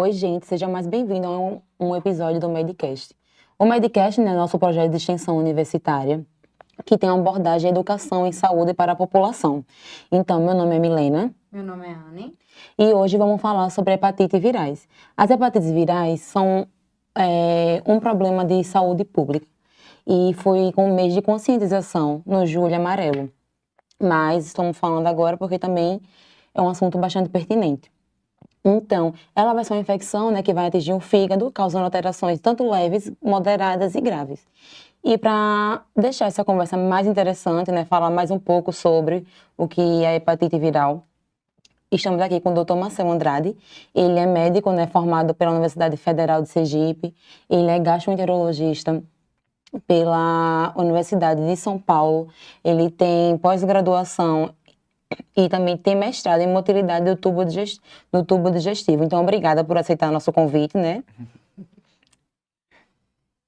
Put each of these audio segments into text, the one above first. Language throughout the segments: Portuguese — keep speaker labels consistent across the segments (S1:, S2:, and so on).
S1: Oi, gente, seja mais bem-vindo a um episódio do Medcast. O Medcast é nosso projeto de extensão universitária que tem uma abordagem de educação em saúde para a população. Então, meu nome é Milena.
S2: Meu nome é Anne.
S1: E hoje vamos falar sobre hepatites virais. As hepatites virais são um problema de saúde pública e foi com o mês de conscientização no Julho Amarelo. Mas estamos falando agora porque também é um assunto bastante pertinente. Então, ela vai ser uma infecção, né, que vai atingir o fígado, causando alterações tanto leves, moderadas e graves. E para deixar essa conversa mais interessante, né, falar mais um pouco sobre o que é a hepatite viral, estamos aqui com o Dr. Marcelo Andrade. Ele é médico, né, formado pela Universidade Federal de Sergipe. Ele é gastroenterologista pela Universidade de São Paulo. Ele tem pós-graduação e também tem mestrado em motilidade do tubo digestivo. Então, obrigada por aceitar nosso convite, né?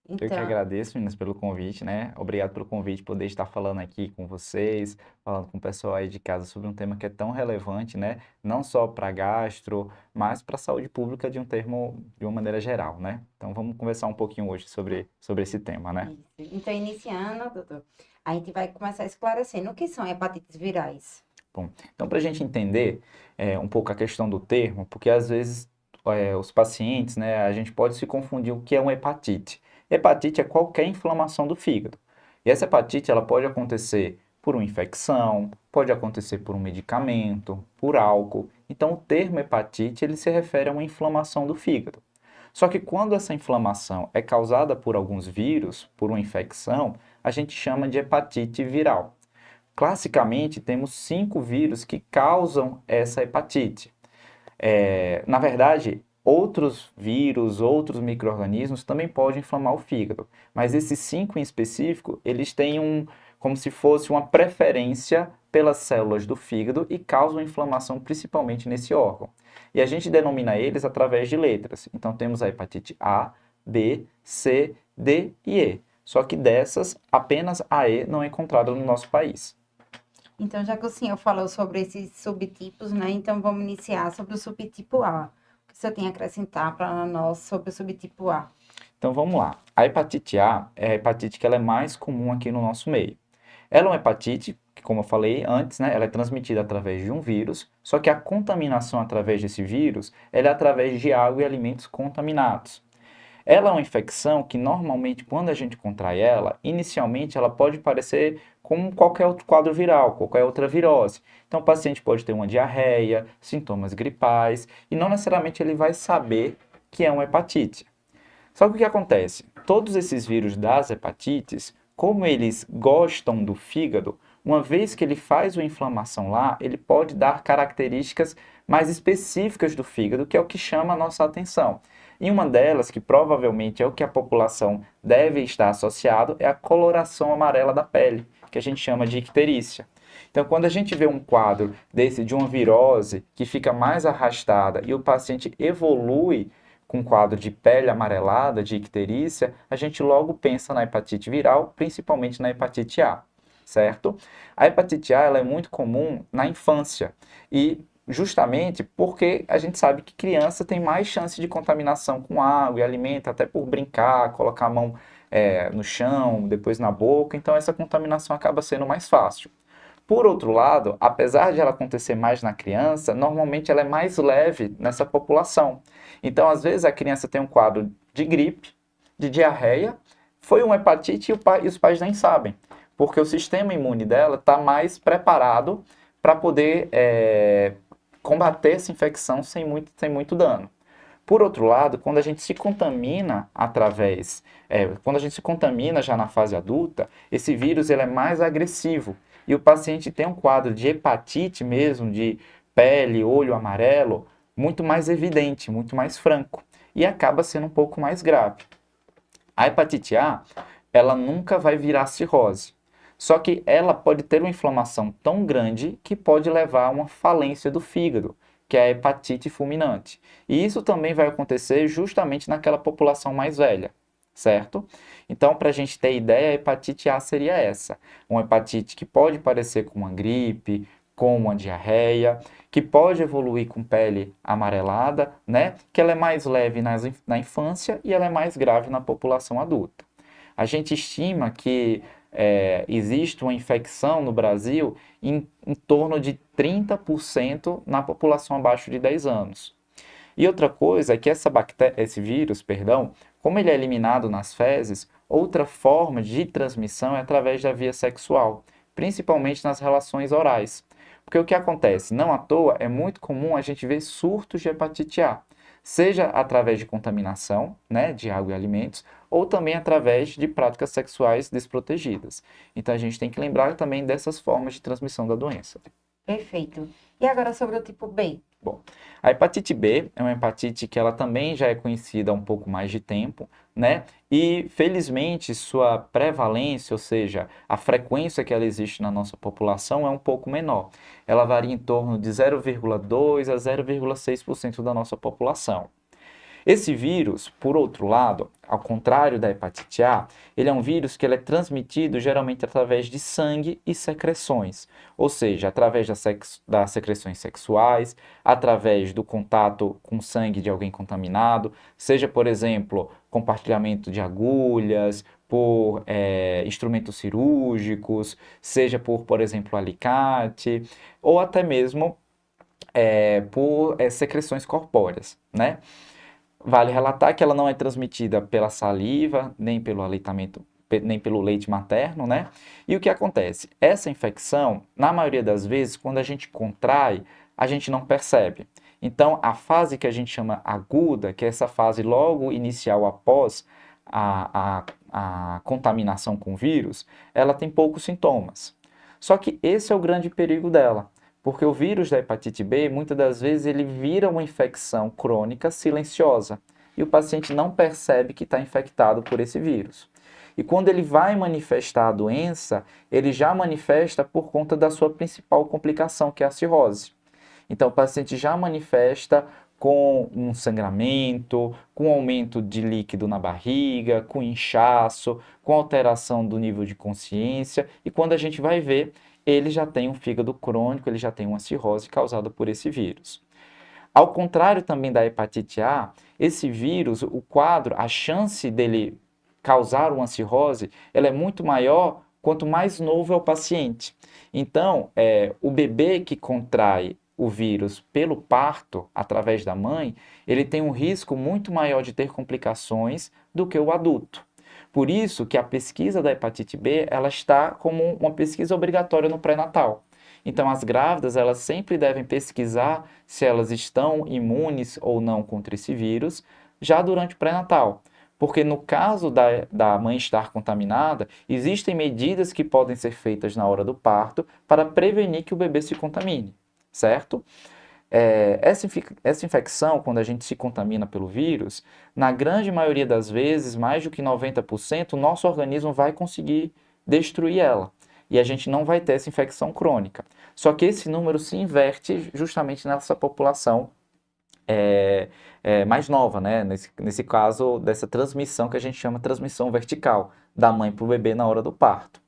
S3: Eu que agradeço, meninas, pelo convite, né? Obrigado pelo convite, poder estar falando aqui com vocês, falando com o pessoal aí de casa sobre um tema que é tão relevante, né? Não só para gastro, mas para a saúde pública de uma maneira geral, né? Então, vamos conversar um pouquinho hoje sobre esse tema, né?
S2: Isso. Então, iniciando, doutor, a gente vai começar esclarecendo o que são hepatites virais.
S3: Bom, então, para a gente entender um pouco a questão do termo, porque às vezes os pacientes, né, a gente pode se confundir o que é uma hepatite. Hepatite é qualquer inflamação do fígado. E essa hepatite ela pode acontecer por uma infecção, pode acontecer por um medicamento, por álcool. Então, o termo hepatite ele se refere a uma inflamação do fígado. Só que quando essa inflamação é causada por alguns vírus, por uma infecção, a gente chama de hepatite viral. Classicamente, temos 5 vírus que causam essa hepatite. Na verdade, outros vírus, outros micro-organismos também podem inflamar o fígado, mas esses 5 em específico, eles têm como se fosse uma preferência pelas células do fígado e causam inflamação principalmente nesse órgão. E a gente denomina eles através de letras. Então temos a hepatite A, B, C, D e E. Só que dessas, apenas a E não é encontrada no nosso país.
S2: Então, já que o senhor falou sobre esses subtipos, né? Então, vamos iniciar sobre o subtipo A. O que o senhor tem a acrescentar para nós sobre o subtipo A?
S3: Então, vamos lá. A hepatite A é a hepatite que ela é mais comum aqui no nosso meio. Ela é uma hepatite que, como eu falei antes, né, ela é transmitida através de um vírus, só que a contaminação através desse vírus ela é através de água e alimentos contaminados. Ela é uma infecção que, normalmente, quando a gente contrai ela, inicialmente ela pode parecer como qualquer outro quadro viral, qualquer outra virose. Então, o paciente pode ter uma diarreia, sintomas gripais, e não necessariamente ele vai saber que é uma hepatite. Só que o que acontece? Todos esses vírus das hepatites, como eles gostam do fígado, uma vez que ele faz uma inflamação lá, ele pode dar características mais específicas do fígado, que é o que chama a nossa atenção. E uma delas, que provavelmente é o que a população deve estar associado, é a coloração amarela da pele, que a gente chama de icterícia. Então, quando a gente vê um quadro desse de uma virose que fica mais arrastada e o paciente evolui com um quadro de pele amarelada, de icterícia, a gente logo pensa na hepatite viral, principalmente na hepatite A, certo? A hepatite A ela é muito comum na infância e justamente porque a gente sabe que criança tem mais chance de contaminação com água e alimento, até por brincar, colocar a mão no chão, depois na boca, então essa contaminação acaba sendo mais fácil. Por outro lado, apesar de ela acontecer mais na criança, normalmente ela é mais leve nessa população. Então, às vezes, a criança tem um quadro de gripe, de diarreia, foi uma hepatite e os pais nem sabem, porque o sistema imune dela está mais preparado para poder combater essa infecção sem muito dano. Por outro lado, quando a gente se contamina quando a gente se contamina já na fase adulta, esse vírus ele é mais agressivo e o paciente tem um quadro de hepatite mesmo, de pele, olho amarelo, muito mais evidente, muito mais franco e acaba sendo um pouco mais grave. A hepatite A, ela nunca vai virar cirrose, só que ela pode ter uma inflamação tão grande que pode levar a uma falência do fígado, que é a hepatite fulminante. E isso também vai acontecer justamente naquela população mais velha, certo? Então, para a gente ter ideia, a hepatite A seria essa. Uma hepatite que pode parecer com uma gripe, com uma diarreia, que pode evoluir com pele amarelada, né? Que ela é mais leve na infância e ela é mais grave na população adulta. A gente estima que existe uma infecção no Brasil em torno de 30% na população abaixo de 10 anos. E outra coisa é que esse vírus, perdão, como ele é eliminado nas fezes, outra forma de transmissão é através da via sexual, principalmente nas relações orais. Porque o que acontece? Não à toa, é muito comum a gente ver surtos de hepatite A, seja através de contaminação, né, de água e alimentos, ou também através de práticas sexuais desprotegidas. Então a gente tem que lembrar também dessas formas de transmissão da doença.
S2: Perfeito. E agora sobre o tipo B?
S3: Bom, a hepatite B é uma hepatite que ela também já é conhecida há um pouco mais de tempo, né? E felizmente sua prevalência, ou seja, a frequência que ela existe na nossa população é um pouco menor. Ela varia em torno de 0,2 a 0,6% da nossa população. Esse vírus, por outro lado, ao contrário da hepatite A, ele é um vírus que ele é transmitido geralmente através de sangue e secreções, ou seja, através das secreções sexuais, através do contato com sangue de alguém contaminado, seja, por exemplo, compartilhamento de agulhas, por instrumentos cirúrgicos, seja por exemplo, alicate, ou até mesmo por secreções corpóreas, né? Vale relatar que ela não é transmitida pela saliva, nem pelo aleitamento, nem pelo leite materno, né? E o que acontece? Essa infecção, na maioria das vezes, quando a gente contrai, a gente não percebe. Então, a fase que a gente chama aguda, que é essa fase logo inicial após a contaminação com o vírus, ela tem poucos sintomas. Só que esse é o grande perigo dela. Porque o vírus da hepatite B, muitas das vezes, ele vira uma infecção crônica silenciosa e o paciente não percebe que está infectado por esse vírus. E quando ele vai manifestar a doença, ele já manifesta por conta da sua principal complicação, que é a cirrose. Então, o paciente já manifesta com um sangramento, com aumento de líquido na barriga, com inchaço, com alteração do nível de consciência, e quando a gente vai ver, ele já tem um fígado crônico, ele já tem uma cirrose causada por esse vírus. Ao contrário também da hepatite A, esse vírus, o quadro, a chance dele causar uma cirrose, ela é muito maior quanto mais novo é o paciente. Então, o bebê que contrai o vírus pelo parto, através da mãe, ele tem um risco muito maior de ter complicações do que o adulto. Por isso que a pesquisa da hepatite B, ela está como uma pesquisa obrigatória no pré-natal. Então, as grávidas, elas sempre devem pesquisar se elas estão imunes ou não contra esse vírus, já durante o pré-natal. Porque no caso da mãe estar contaminada, existem medidas que podem ser feitas na hora do parto para prevenir que o bebê se contamine, certo? Essa infecção, quando a gente se contamina pelo vírus, na grande maioria das vezes, mais do que 90%, o nosso organismo vai conseguir destruir ela. E a gente não vai ter essa infecção crônica. Só que esse número se inverte justamente nessa população mais nova, né? Nesse caso, dessa transmissão que a gente chama transmissão vertical, da mãe para o bebê na hora do parto.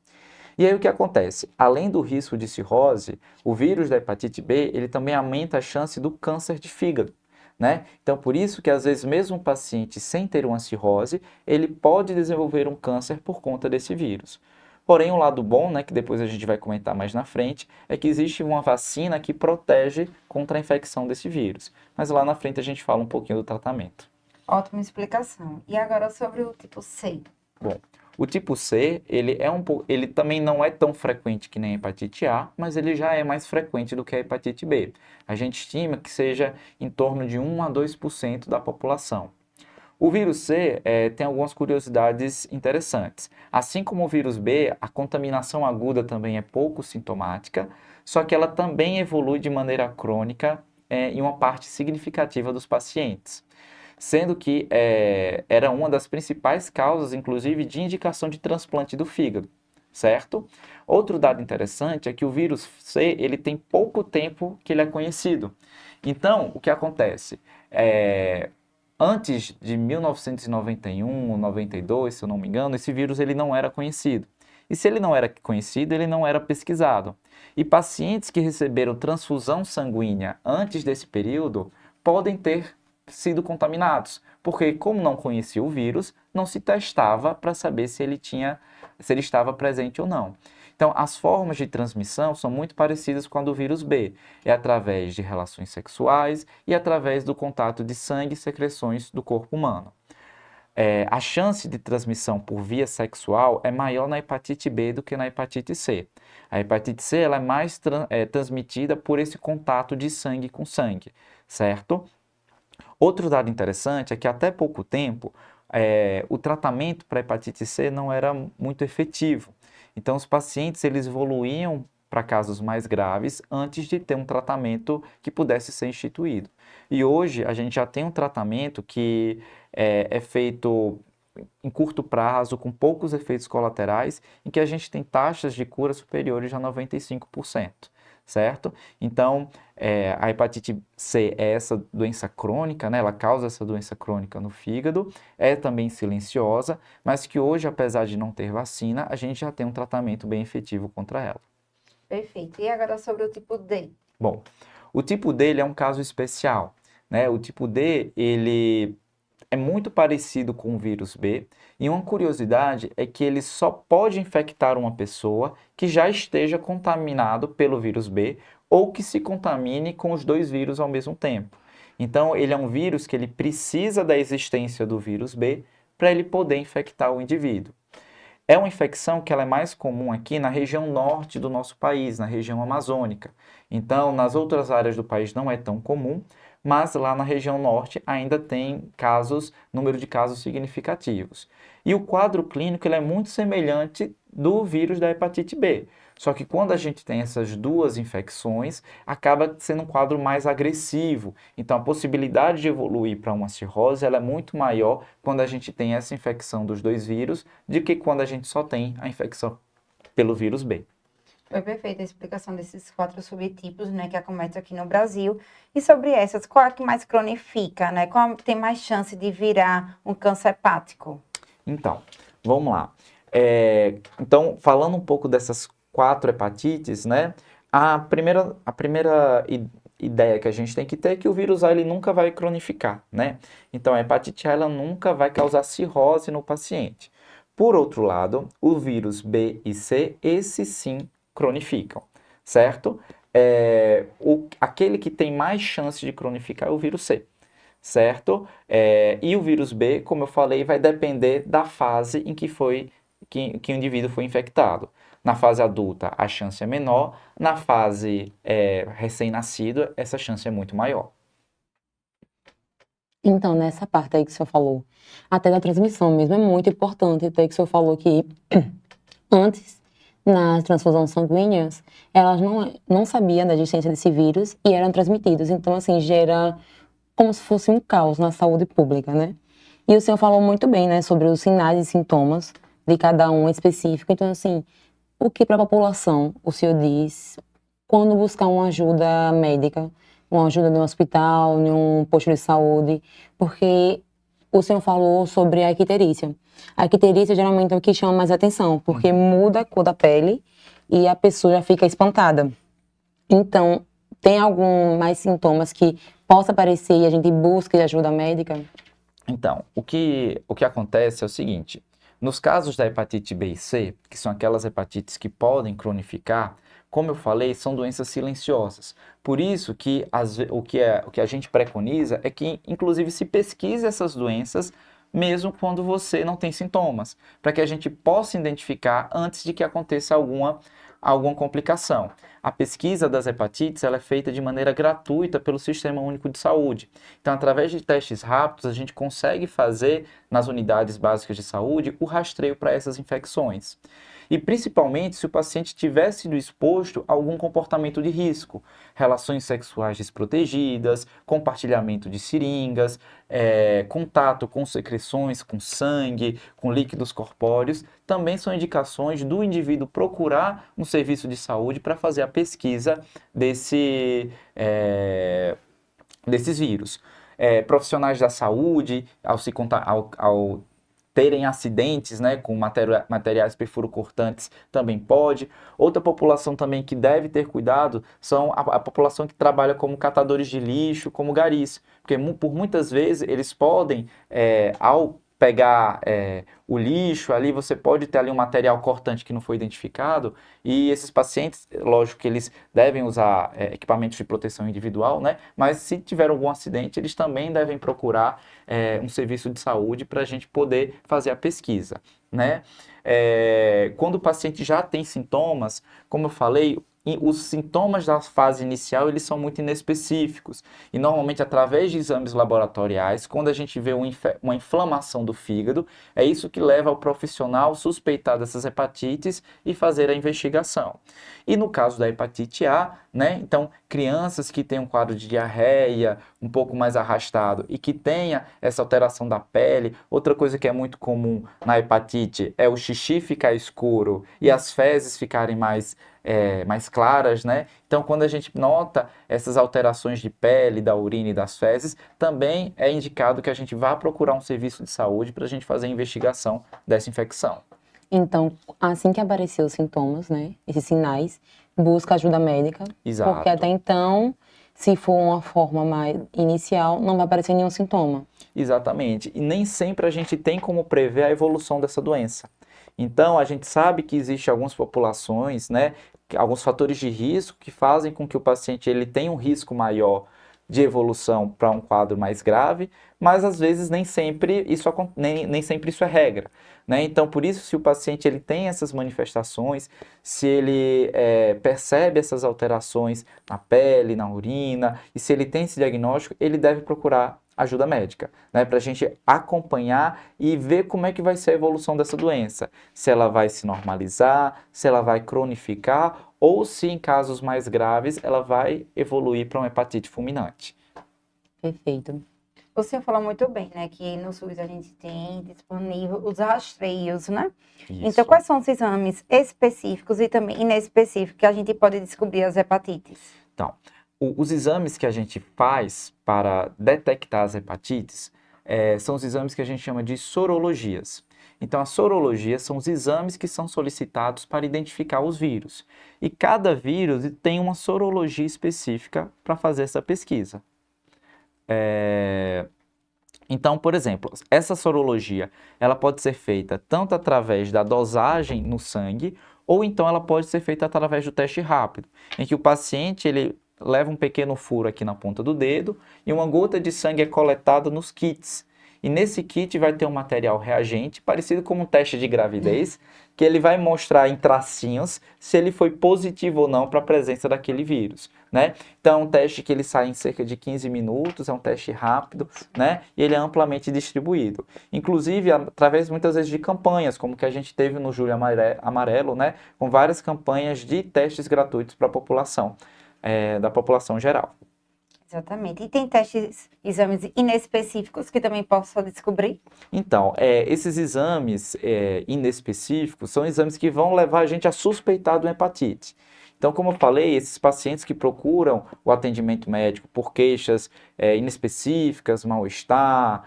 S3: E aí o que acontece? Além do risco de cirrose, o vírus da hepatite B, ele também aumenta a chance do câncer de fígado, né? Então, por isso que às vezes mesmo um paciente sem ter uma cirrose, ele pode desenvolver um câncer por conta desse vírus. Porém, o lado bom, né, que depois a gente vai comentar mais na frente, é que existe uma vacina que protege contra a infecção desse vírus. Mas lá na frente a gente fala um pouquinho do tratamento.
S2: Ótima explicação. E agora sobre o tipo C?
S3: Bom, o tipo C, ele também não é tão frequente que nem a hepatite A, mas ele já é mais frequente do que a hepatite B. A gente estima que seja em torno de 1 a 2% da população. O vírus C tem algumas curiosidades interessantes. Assim como o vírus B, a contaminação aguda também é pouco sintomática, só que ela também evolui de maneira crônica em uma parte significativa dos pacientes. Sendo que era uma das principais causas, inclusive, de indicação de transplante do fígado, certo? Outro dado interessante é que o vírus C, ele tem pouco tempo que ele é conhecido. Então, o que acontece? Antes de 1991 ou 92, se eu não me engano, esse vírus ele não era conhecido. E se ele não era conhecido, ele não era pesquisado. E pacientes que receberam transfusão sanguínea antes desse período podem ter sido contaminados, porque como não conhecia o vírus, não se testava para saber se ele estava presente ou não. Então, as formas de transmissão são muito parecidas com a do vírus B. É através de relações sexuais e através do contato de sangue e secreções do corpo humano. A chance de transmissão por via sexual é maior na hepatite B do que na hepatite C. A hepatite C ela é mais transmitida por esse contato de sangue com sangue, certo? Outro dado interessante é que até pouco tempo o tratamento para hepatite C não era muito efetivo. Então, os pacientes eles evoluíam para casos mais graves antes de ter um tratamento que pudesse ser instituído. E hoje a gente já tem um tratamento que é feito em curto prazo, com poucos efeitos colaterais, em que a gente tem taxas de cura superiores a 95%, certo? Então, a hepatite C é essa doença crônica, né? Ela causa essa doença crônica no fígado, é também silenciosa, mas que hoje, apesar de não ter vacina, a gente já tem um tratamento bem efetivo contra ela.
S2: Perfeito. E agora sobre o tipo D?
S3: Bom, o tipo D ele é um caso especial, né? O tipo D, ele é muito parecido com o vírus B, e uma curiosidade é que ele só pode infectar uma pessoa que já esteja contaminado pelo vírus B ou que se contamine com os dois vírus ao mesmo tempo. Então, ele é um vírus que ele precisa da existência do vírus B para ele poder infectar o indivíduo. É uma infecção que ela é mais comum aqui na região norte do nosso país, na região amazônica. Então, nas outras áreas do país não é tão comum, mas lá na região norte ainda tem número de casos significativos. E o quadro clínico ele é muito semelhante do vírus da hepatite B. Só que quando a gente tem essas duas infecções, acaba sendo um quadro mais agressivo. Então, a possibilidade de evoluir para uma cirrose ela é muito maior quando a gente tem essa infecção dos dois vírus do que quando a gente só tem a infecção pelo vírus B.
S2: Foi perfeita a explicação desses 4 subtipos, né, que acometem aqui no Brasil. E sobre essas, qual é que mais cronifica, né? Qual tem mais chance de virar um câncer hepático?
S3: Então, vamos lá. Então, falando um pouco dessas 4 hepatites, né? A primeira ideia que a gente tem que ter é que o vírus A ele nunca vai cronificar, né? Então, a hepatite A ela nunca vai causar cirrose no paciente. Por outro lado, o vírus B e C, esses sim cronificam, certo? Aquele que tem mais chance de cronificar é o vírus C, certo? E o vírus B, como eu falei, vai depender da fase em que o indivíduo foi infectado. Na fase adulta, a chance é menor. Na fase recém-nascido, essa chance é muito maior.
S1: Então, nessa parte aí que o senhor falou, até da transmissão mesmo, é muito importante, até que o senhor falou que antes, nas transfusões sanguíneas, elas não sabiam da existência desse vírus e eram transmitidos. Então, assim, gera como se fosse um caos na saúde pública, né? E o senhor falou muito bem, né, sobre os sinais e sintomas de cada um específico. Então, assim, o que para a população o senhor diz quando buscar uma ajuda médica, uma ajuda de um hospital, em um posto de saúde? Porque o senhor falou sobre a icterícia. A icterícia geralmente é o que chama mais atenção, porque muda a cor da pele e a pessoa já fica espantada. Então, tem algum mais sintomas que possa aparecer e a gente busca ajuda médica?
S3: Então, o que acontece é o seguinte: nos casos da hepatite B e C, que são aquelas hepatites que podem cronificar, como eu falei, são doenças silenciosas. Por isso que o que a gente preconiza é que, inclusive, se pesquise essas doenças mesmo quando você não tem sintomas, para que a gente possa identificar antes de que aconteça alguma complicação. A pesquisa das hepatites ela é feita de maneira gratuita pelo Sistema Único de Saúde. Então, através de testes rápidos, a gente consegue fazer nas unidades básicas de saúde o rastreio para essas infecções. E principalmente se o paciente tiver sido exposto a algum comportamento de risco, relações sexuais desprotegidas, compartilhamento de seringas, contato com secreções, com sangue, com líquidos corpóreos, também são indicações do indivíduo procurar um serviço de saúde para fazer a pesquisa desses vírus. Profissionais da saúde, ao terem acidentes, né, com materiais perfurocortantes também pode. Outra população também que deve ter cuidado são a população que trabalha como catadores de lixo, como garis, porque por muitas vezes eles podem, ao pegar o lixo ali, você pode ter ali um material cortante que não foi identificado, e esses pacientes, lógico que eles devem usar equipamentos de proteção individual, né? Mas se tiver algum acidente, eles também devem procurar um serviço de saúde para a gente poder fazer a pesquisa, né? Quando o paciente já tem sintomas, como eu falei, os sintomas da fase inicial, eles são muito inespecíficos. E normalmente, através de exames laboratoriais, quando a gente vê uma inflamação do fígado, é isso que leva ao profissional suspeitar dessas hepatites e fazer a investigação. E no caso da hepatite A, né, então, crianças que têm um quadro de diarreia um pouco mais arrastado e que tenha essa alteração da pele, outra coisa que é muito comum na hepatite é o xixi ficar escuro e as fezes ficarem mais claras, né? Então, quando a gente nota essas alterações de pele, da urina e das fezes, também é indicado que a gente vá procurar um serviço de saúde para a gente fazer a investigação dessa infecção.
S1: Então, assim que aparecer os sintomas, né, esses sinais, busca ajuda médica.
S3: Exato.
S1: Porque até então, se for uma forma mais inicial, não vai aparecer nenhum sintoma.
S3: Exatamente. E nem sempre a gente tem como prever a evolução dessa doença. Então, a gente sabe que existem algumas populações, né, alguns fatores de risco que fazem com que o paciente ele tenha um risco maior de evolução para um quadro mais grave, mas às vezes nem sempre isso é regra, né? Então, por isso, se o paciente ele tem essas manifestações, se ele percebe essas alterações na pele, na urina, e se ele tem esse diagnóstico, ele deve procurar ajuda médica, né, para a gente acompanhar e ver como é que vai ser a evolução dessa doença. Se ela vai se normalizar, se ela vai cronificar, ou se em casos mais graves ela vai evoluir para uma hepatite fulminante.
S1: Perfeito.
S2: O senhor falou muito bem, né, que no SUS a gente tem disponível os rastreios, né?
S3: Isso.
S2: Então, quais são os exames específicos e também inespecíficos que a gente pode descobrir as hepatites?
S3: Então, os exames que a gente faz para detectar as hepatites são os exames que a gente chama de sorologias. Então, as sorologias são os exames que são solicitados para identificar os vírus. E cada vírus tem uma sorologia específica para fazer essa pesquisa. Então, por exemplo, essa sorologia ela pode ser feita tanto através da dosagem no sangue, ou então ela pode ser feita através do teste rápido, em que o paciente ele leva um pequeno furo aqui na ponta do dedo e uma gota de sangue é coletada nos kits. E nesse kit vai ter um material reagente, parecido com um teste de gravidez, que ele vai mostrar em tracinhos se ele foi positivo ou não para a presença daquele vírus, né? Então, é um teste que ele sai em cerca de 15 minutos, é um teste rápido, né? E ele é amplamente distribuído. Inclusive, através muitas vezes de campanhas, como que a gente teve no Julho Amarelo, né? Com várias campanhas de testes gratuitos para a população, da população geral.
S2: Exatamente. E tem exames inespecíficos que também posso descobrir?
S3: Então, esses exames inespecíficos são exames que vão levar a gente a suspeitar de uma hepatite. Então, como eu falei, esses pacientes que procuram o atendimento médico por queixas inespecíficas, mal-estar,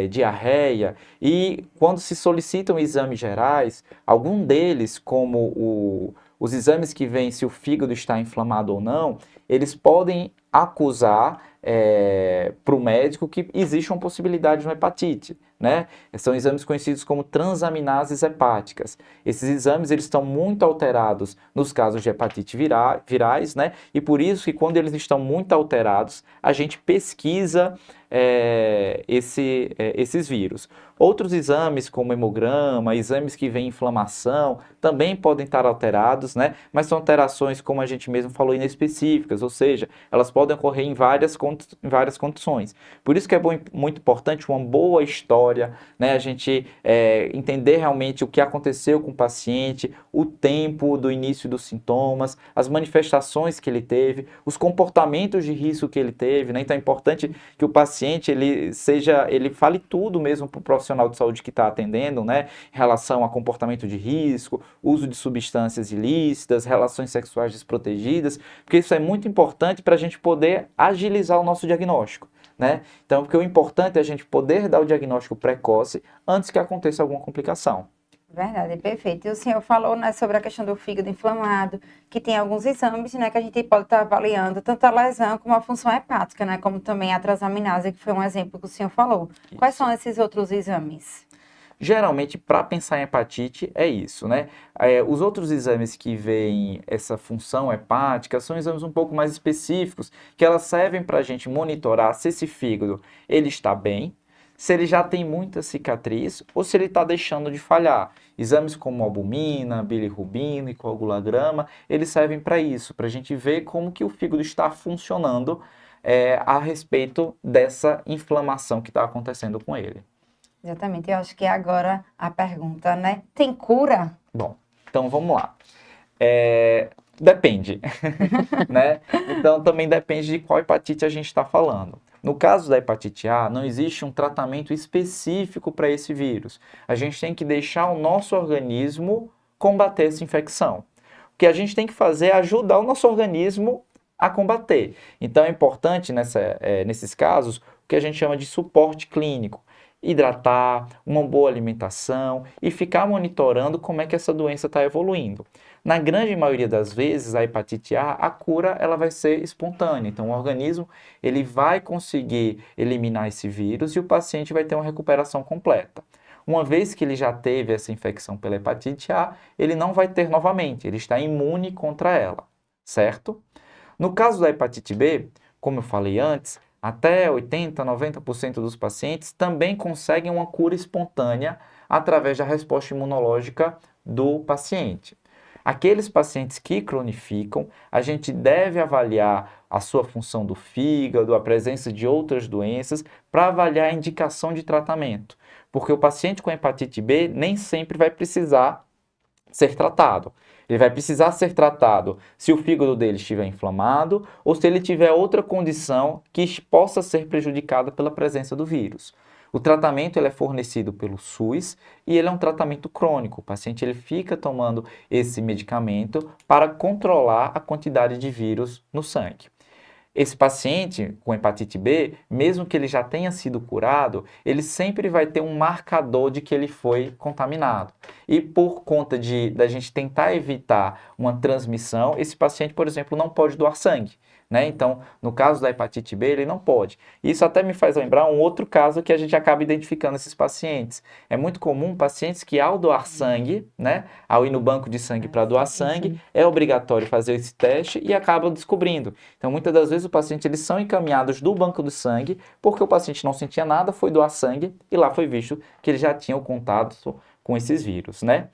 S3: diarreia, e quando se solicitam exames gerais, algum deles, como os exames que veem se o fígado está inflamado ou não, eles podem acusar para o médico que existe uma possibilidade de uma hepatite, né? São exames conhecidos como transaminases hepáticas. Esses exames eles estão muito alterados nos casos de hepatite virais, né? E por isso que quando eles estão muito alterados, a gente pesquisa esses vírus. Outros exames, como hemograma, exames que veem inflamação, também podem estar alterados, né? Mas são alterações, como a gente mesmo falou, inespecíficas, ou seja, elas podem ocorrer em várias condições. Por isso que é muito importante uma boa história, né? A gente entender realmente o que aconteceu com o paciente, o tempo do início dos sintomas, as manifestações que ele teve, os comportamentos de risco que ele teve, né? Então é importante que o paciente ele fale tudo mesmo para o profissional de saúde que está atendendo, né? Em relação a comportamento de risco, uso de substâncias ilícitas, relações sexuais desprotegidas, porque isso é muito importante para a gente poder agilizar o nosso diagnóstico, né? Então, porque o importante é a gente poder dar o diagnóstico precoce antes que aconteça alguma complicação.
S2: Verdade, perfeito. E o senhor falou, né, sobre a questão do fígado inflamado, que tem alguns exames, né, que a gente pode estar avaliando tanto a lesão como a função hepática, né, como também a transaminase, que foi um exemplo que o senhor falou. Quais
S3: Isso.
S2: são esses outros exames?
S3: Geralmente, para pensar em hepatite, é isso, né? Os outros exames que veem essa função hepática são exames um pouco mais específicos, que elas servem para a gente monitorar se esse fígado ele está bem, se ele já tem muita cicatriz ou se ele está deixando de falhar. Exames como albumina, bilirrubina e coagulograma, eles servem para isso, para a gente ver como que o fígado está funcionando a respeito dessa inflamação que está acontecendo com ele.
S2: Exatamente, eu acho que agora a pergunta, né, tem cura?
S3: Bom, então vamos lá. Depende, né? Então também depende de qual hepatite a gente está falando. No caso da hepatite A, não existe um tratamento específico para esse vírus. A gente tem que deixar o nosso organismo combater essa infecção. O que a gente tem que fazer é ajudar o nosso organismo a combater. Então é importante nesses casos o que a gente chama de suporte clínico. Hidratar, uma boa alimentação e ficar monitorando como é que essa doença está evoluindo. Na grande maioria das vezes, a hepatite A cura ela vai ser espontânea. Então, o organismo ele vai conseguir eliminar esse vírus e o paciente vai ter uma recuperação completa. Uma vez que ele já teve essa infecção pela hepatite A, ele não vai ter novamente, ele está imune contra ela, certo? No caso da hepatite B, como eu falei antes, até 80, 90% dos pacientes também conseguem uma cura espontânea através da resposta imunológica do paciente. Aqueles pacientes que cronificam, a gente deve avaliar a sua função do fígado, a presença de outras doenças, para avaliar a indicação de tratamento. Porque o paciente com hepatite B nem sempre vai precisar ser tratado. Ele vai precisar ser tratado se o fígado dele estiver inflamado ou se ele tiver outra condição que possa ser prejudicada pela presença do vírus. O tratamento ele é fornecido pelo SUS e ele é um tratamento crônico. O paciente ele fica tomando esse medicamento para controlar a quantidade de vírus no sangue. Esse paciente com hepatite B, mesmo que ele já tenha sido curado, ele sempre vai ter um marcador de que ele foi contaminado. E por conta da gente tentar evitar uma transmissão, esse paciente, por exemplo, não pode doar sangue, né? Então, no caso da hepatite B, ele não pode. Isso até me faz lembrar um outro caso que a gente acaba identificando esses pacientes. É muito comum pacientes que ao doar sangue, né, ao ir no banco de sangue para doar sangue, é obrigatório fazer esse teste e acabam descobrindo. Então, muitas das vezes o paciente eles são encaminhados do banco do sangue porque o paciente não sentia nada, foi doar sangue e lá foi visto que ele já tinha o contato com esses vírus, né?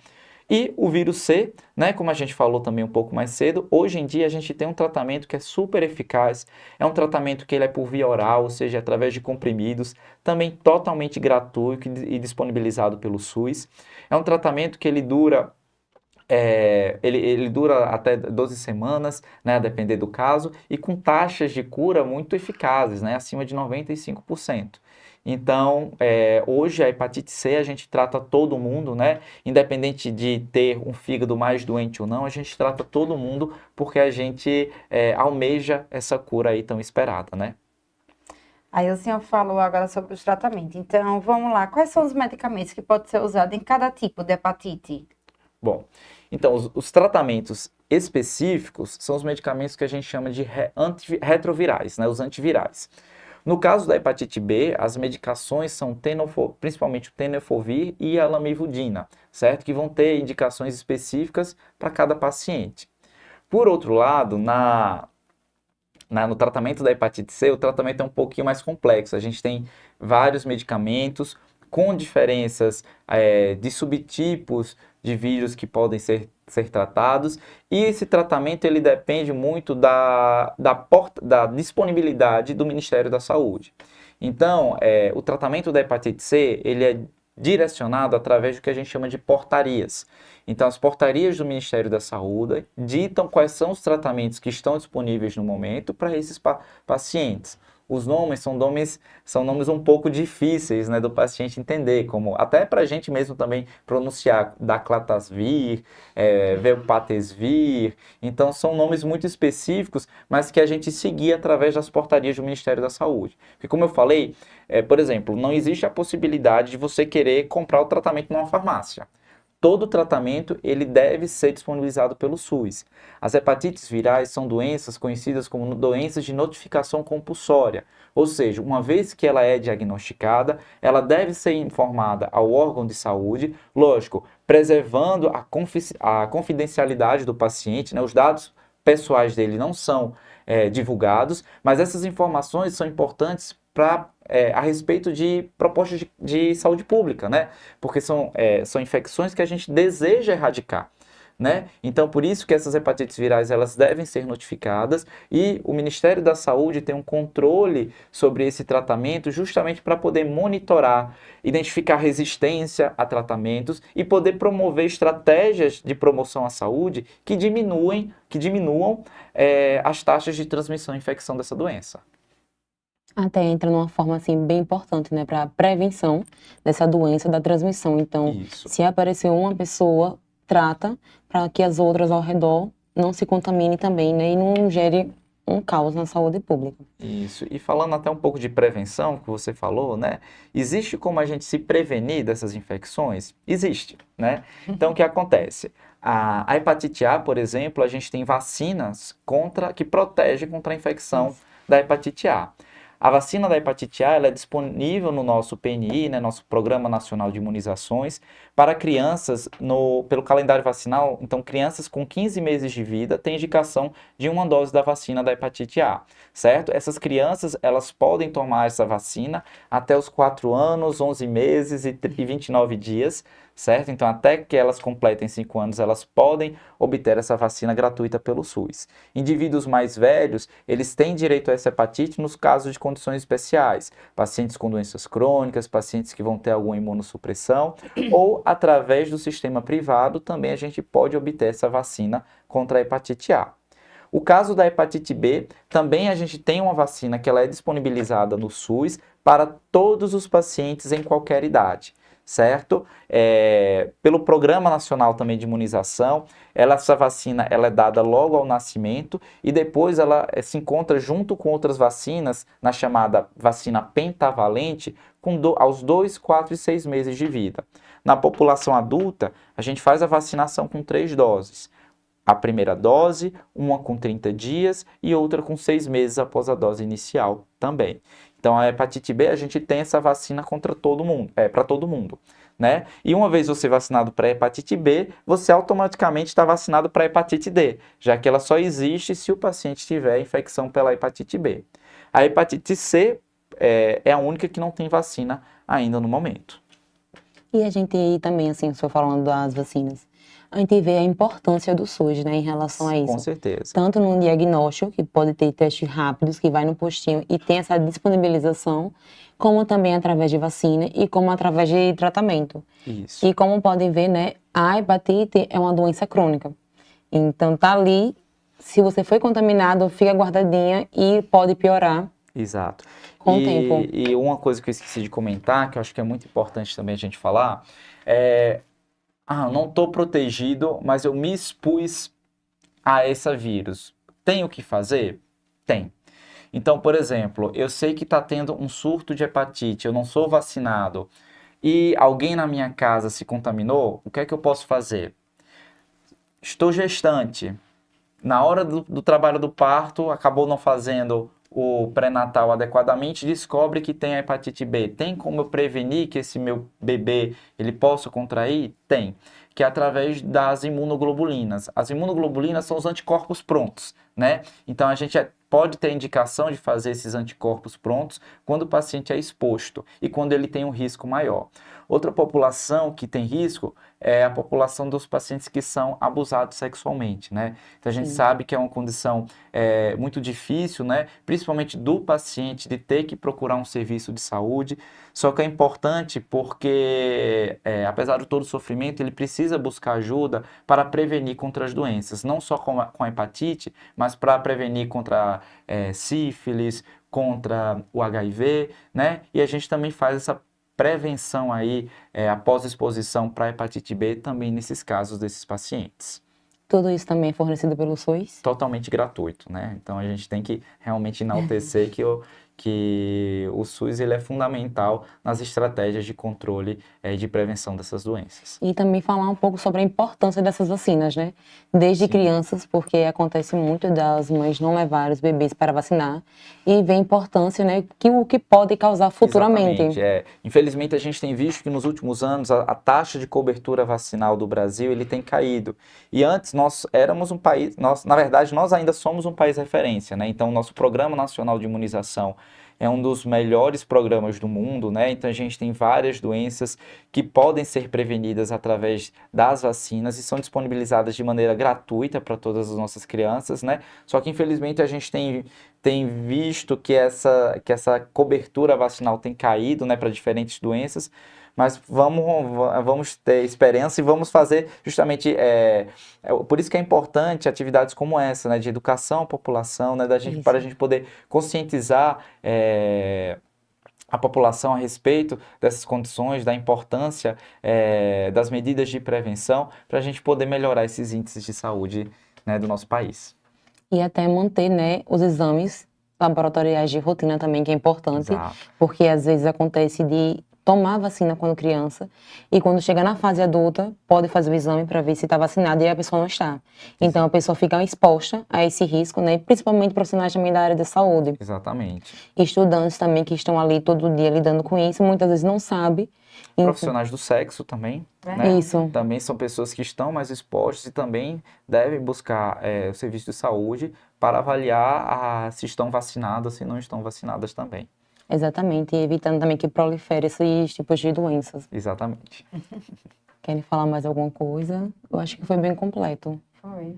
S3: E o vírus C, né, como a gente falou também um pouco mais cedo, hoje em dia a gente tem um tratamento que é super eficaz, é um tratamento que ele é por via oral, ou seja, através de comprimidos, também totalmente gratuito e disponibilizado pelo SUS. É um tratamento que ele dura ele dura até 12 semanas, né, a depender do caso, e com taxas de cura muito eficazes, né, acima de 95%. Então, hoje a hepatite C a gente trata todo mundo, né, independente de ter um fígado mais doente ou não, a gente trata todo mundo porque a gente almeja essa cura aí tão esperada, né.
S2: Aí o senhor falou agora sobre os tratamentos. Então, vamos lá. Quais são os medicamentos que podem ser usados em cada tipo de hepatite?
S3: Bom, então os tratamentos específicos são os medicamentos que a gente chama de retrovirais, né, os antivirais. No caso da hepatite B, as medicações são principalmente o tenofovir e a lamivudina, certo? Que vão ter indicações específicas para cada paciente. Por outro lado, no tratamento da hepatite C, o tratamento é um pouquinho mais complexo. A gente tem vários medicamentos com diferenças de subtipos de vírus que podem ser tratados, e esse tratamento ele depende muito da disponibilidade do Ministério da Saúde. Então, o tratamento da hepatite C ele é direcionado através do que a gente chama de portarias. Então, as portarias do Ministério da Saúde ditam quais são os tratamentos que estão disponíveis no momento para esses pacientes. os nomes são nomes um pouco difíceis, né, do paciente entender, como até para a gente mesmo também pronunciar, Daclatasvir, Velpatasvir. Então são nomes muito específicos, mas que a gente seguia através das portarias do Ministério da Saúde. Porque como eu falei, por exemplo, não existe a possibilidade de você querer comprar o tratamento numa farmácia. Todo tratamento ele deve ser disponibilizado pelo SUS. As hepatites virais são doenças conhecidas como doenças de notificação compulsória, ou seja, uma vez que ela é diagnosticada, ela deve ser informada ao órgão de saúde, lógico, preservando a confidencialidade do paciente, né? Os dados pessoais dele não são divulgados, mas essas informações são importantes a respeito de propostas de saúde pública, né? Porque são infecções que a gente deseja erradicar, né? Então, por isso que essas hepatites virais elas devem ser notificadas e o Ministério da Saúde tem um controle sobre esse tratamento justamente para poder monitorar, identificar resistência a tratamentos e poder promover estratégias de promoção à saúde que diminuam as taxas de transmissão e infecção dessa doença.
S1: Até entra numa forma assim bem importante, né, para prevenção dessa doença da transmissão. Então,
S3: Isso.
S1: se aparecer uma pessoa, trata para que as outras ao redor não se contaminem também, né, e não gere um caos na saúde pública.
S3: Isso. E falando até um pouco de prevenção, que você falou, né? Existe como a gente se prevenir dessas infecções? Existe, né? Então, o que acontece? A hepatite A, por exemplo, a gente tem vacinas que protegem contra a infecção da hepatite A. A vacina da hepatite A ela é disponível no nosso PNI, né, nosso Programa Nacional de Imunizações, para crianças pelo calendário vacinal. Então, crianças com 15 meses de vida têm indicação de uma dose da vacina da hepatite A, certo? Essas crianças, elas podem tomar essa vacina até os 4 anos, 11 meses e 29 dias, certo? Então, até que elas completem 5 anos, elas podem obter essa vacina gratuita pelo SUS. Indivíduos mais velhos, eles têm direito a essa hepatite nos casos de condições especiais, pacientes com doenças crônicas, pacientes que vão ter alguma imunossupressão, ou através do sistema privado também a gente pode obter essa vacina contra a hepatite A. O caso da hepatite B, também a gente tem uma vacina que ela é disponibilizada no SUS para todos os pacientes em qualquer idade, certo? Pelo Programa Nacional também de Imunização, essa vacina ela é dada logo ao nascimento e depois ela se encontra junto com outras vacinas na chamada vacina pentavalente aos 2, 4 e 6 meses de vida. Na população adulta, a gente faz a vacinação com 3 doses. A primeira dose, uma com 30 dias e outra com 6 meses após a dose inicial também. Então, a hepatite B, a gente tem essa vacina contra todo mundo, para todo mundo, né? E uma vez você vacinado para a hepatite B, você automaticamente está vacinado para a hepatite D, já que ela só existe se o paciente tiver infecção pela hepatite B. A hepatite C é a única que não tem vacina ainda no momento.
S1: E a gente também, assim, o senhor falando das vacinas, a gente vê a importância do SUS, né, em relação a isso.
S3: Com certeza.
S1: Tanto no diagnóstico, que pode ter testes rápidos, que vai no postinho e tem essa disponibilização, como também através de vacina e como através de tratamento.
S3: Isso.
S1: E como podem ver, né, a hepatite é uma doença crônica. Então, tá ali, se você foi contaminado, fica guardadinha e pode piorar.
S3: Exato.
S1: Com o tempo.
S3: E uma coisa que eu esqueci de comentar, que eu acho que é muito importante também a gente falar, não estou protegido, mas eu me expus a esse vírus. Tem o que fazer? Tem. Então, por exemplo, eu sei que está tendo um surto de hepatite, eu não sou vacinado, e alguém na minha casa se contaminou, o que é que eu posso fazer? Estou gestante. Na hora do trabalho do parto, acabou não fazendo o pré-natal adequadamente, descobre que tem a hepatite B. Tem como eu prevenir que esse meu bebê ele possa contrair? Tem. Que é através das imunoglobulinas. As imunoglobulinas são os anticorpos prontos, né? Então a gente pode ter indicação de fazer esses anticorpos prontos quando o paciente é exposto e quando ele tem um risco maior. Outra população que tem risco é a população dos pacientes que são abusados sexualmente, né? Então a gente sabe que é uma condição muito difícil, né? Principalmente do paciente de ter que procurar um serviço de saúde. Só que é importante porque, apesar de todo o sofrimento, ele precisa buscar ajuda para prevenir contra as doenças, não só com a hepatite, mas para prevenir contra sífilis, contra o HIV, né? E a gente também faz essa prevenção aí, após exposição para hepatite B, também nesses casos desses pacientes.
S1: Tudo isso também é fornecido pelo SUS?
S3: Totalmente gratuito, né? Então a gente tem que realmente enaltecer que o SUS ele é fundamental nas estratégias de controle e de prevenção dessas doenças.
S1: E também falar um pouco sobre a importância dessas vacinas, né? Desde
S3: Sim.
S1: crianças, porque acontece muito das mães não levarem os bebês para vacinar, e vê a importância, né, que o que pode causar futuramente.
S3: Exatamente, Infelizmente, a gente tem visto que nos últimos anos a taxa de cobertura vacinal do Brasil ele tem caído. E antes nós éramos um país, na verdade, nós ainda somos um país referência, né? Então, o nosso Programa Nacional de Imunização é um dos melhores programas do mundo, né? Então a gente tem várias doenças que podem ser prevenidas através das vacinas e são disponibilizadas de maneira gratuita para todas as nossas crianças, né? Só que infelizmente a gente tem visto que essa cobertura vacinal tem caído, né, para diferentes doenças, mas vamos ter esperança e vamos fazer justamente, por isso que é importante atividades como essa, né, de educação à população, né, para a gente poder conscientizar a população a respeito dessas condições, da importância das medidas de prevenção, para a gente poder melhorar esses índices de saúde, né, do nosso país.
S1: E até manter, né, os exames laboratoriais de rotina também, que é importante,
S3: Exato.
S1: porque às vezes acontece de tomar vacina quando criança e quando chega na fase adulta, pode fazer o exame para ver se está vacinado e a pessoa não está. Então a pessoa fica exposta a esse risco, né, principalmente profissionais também da área da saúde.
S3: Exatamente.
S1: Estudantes também que estão ali todo dia lidando com isso, muitas vezes não sabem.
S3: Profissionais do sexo também, né?
S1: Isso.
S3: Também são pessoas que estão mais expostas e também devem buscar o serviço de saúde para avaliar se estão vacinadas, se não estão vacinadas também.
S1: Exatamente, e evitando também que prolifere esses tipos de doenças.
S3: Exatamente.
S1: Querem falar mais alguma coisa? Eu acho que foi bem completo.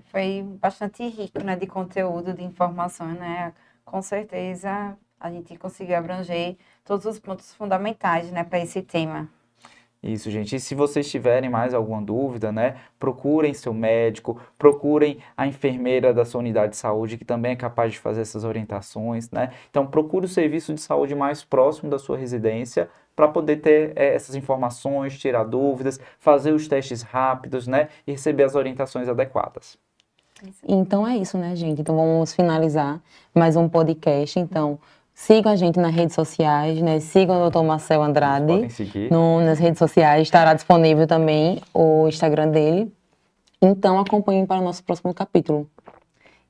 S2: Foi bastante rico, né, de conteúdo, de informações, né? Com certeza a gente conseguiu abranger todos os pontos fundamentais, né, para esse tema.
S3: Isso, gente. E se vocês tiverem mais alguma dúvida, né, procurem seu médico, procurem a enfermeira da sua unidade de saúde, que também é capaz de fazer essas orientações, né? Então, procure o serviço de saúde mais próximo da sua residência para poder ter essas informações, tirar dúvidas, fazer os testes rápidos, né, e receber as orientações adequadas.
S1: Então é isso, né, gente? Então vamos finalizar mais um podcast. Então, sigam a gente nas redes sociais, né? Sigam o Dr. Marcel Andrade.
S3: Podem seguir.
S1: Nas redes sociais. Estará disponível também o Instagram dele. Então, acompanhem para o nosso próximo capítulo.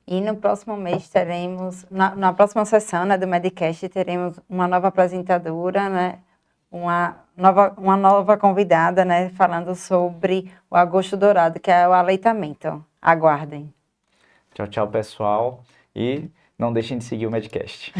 S2: E no próximo mês teremos, na próxima sessão, né, do Medcast, teremos uma nova apresentadora, né? Uma nova convidada, né? Falando sobre o agosto dourado, que é o aleitamento. Aguardem.
S3: Tchau, tchau, pessoal. E não deixem de seguir o Medcast.